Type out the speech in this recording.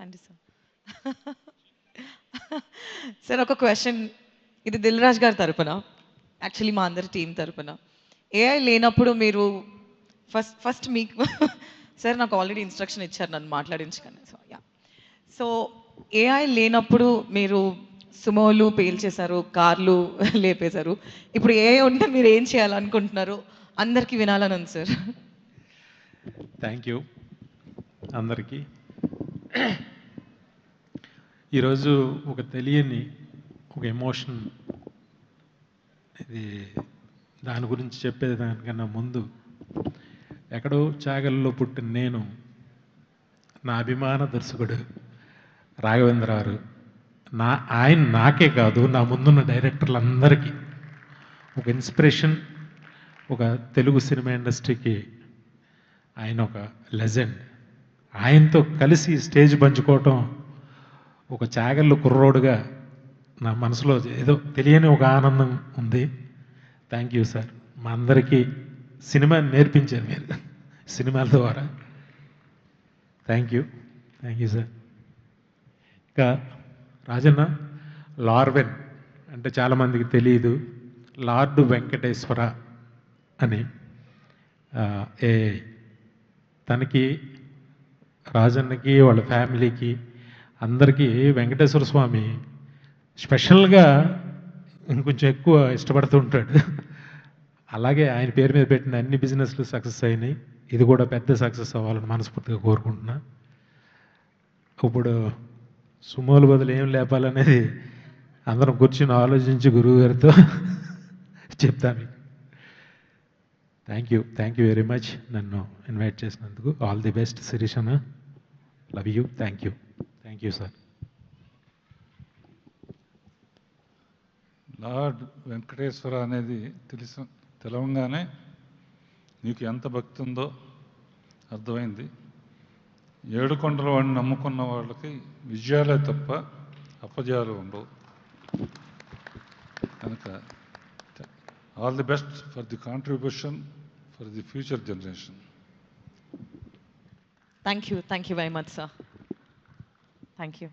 రండి sir. Sir ఒక question, ఇది దిల్ రాజు గారి తరపున, యాక్చువల్లీ మా అందరి టీం తరపున. ఏఐ లేనప్పుడు మీరు ఫస్ట్ మీకు సార్ నాకు ఆల్రెడీ ఇన్స్ట్రక్షన్ ఇచ్చారు నన్ను మాట్లాడించగానే. సో యా, సో ఏఐ లేనప్పుడు మీరు సుమోలు పేల్చేశారు, కార్లు లేపేశారు. ఇప్పుడు ఏఐ ఉంటే మీరు ఏం చేయాలనుకుంటున్నారు అందరికీ వినాలని ఉంది సార్. థ్యాంక్ యూ అందరికీ. ఈరోజు ఒక తెలియని ఒక ఎమోషన్, ఇది దాని గురించి చెప్పేదానికన్నా ముందు, ఎక్కడో చాగల్లో పుట్టిన నేను, నా అభిమాన దర్శకుడు రాఘవేంద్ర గారు, ఆయన నాకే కాదు నా ముందున్న డైరెక్టర్లందరికీ ఒక ఇన్స్పిరేషన్. ఒక తెలుగు సినిమా ఇండస్ట్రీకి ఆయన ఒక లెజెండ్. ఆయనతో కలిసి స్టేజ్ పంచుకోవటం ఒక చాగళ్ళు కుర్రోడుగా నా మనసులో ఏదో తెలియని ఒక ఆనందం ఉంది. Thank you sir. మా అందరికీ సినిమా నేర్పించారు మీరు సినిమాల ద్వారా. Thank you sir. ఇంకా రాజన్న, లార్వెన్ అంటే చాలామందికి తెలియదు, లార్డ్ వెంకటేశ్వర అని. తనకి, రాజన్నకి, వాళ్ళ ఫ్యామిలీకి అందరికీ వెంకటేశ్వర స్వామి స్పెషల్గా ఇంకొంచెం ఎక్కువ ఇష్టపడుతూ ఉంటాడు. అలాగే ఆయన పేరు మీద పెట్టిన అన్ని బిజినెస్లు సక్సెస్ అయినాయి. ఇది కూడా పెద్ద సక్సెస్ అవ్వాలని మనస్ఫూర్తిగా కోరుకుంటున్నా. ఇప్పుడు సుమోలు బదులు ఏం లేపాలనేది అందరం కూర్చుని ఆలోచించి గురువు గారితో చెప్తాను. థ్యాంక్ యూ వెరీ మచ్ నన్ను ఇన్వైట్ చేసినందుకు. ఆల్ ది బెస్ట్ శిరీషన్న. Love you. Thank you sir. Lord Venkateshwara అనేది తెలవంగానే నీకు ఎంత భక్తి ఉందో అర్థమైంది. ఏడుకొండల వాడిని నమ్ముకున్న వాళ్ళకి విజయాలే తప్ప అపజయాలు ఉండవు. కనుక all the best for the contribution for the future generation. Thank you very much sir. Thank you.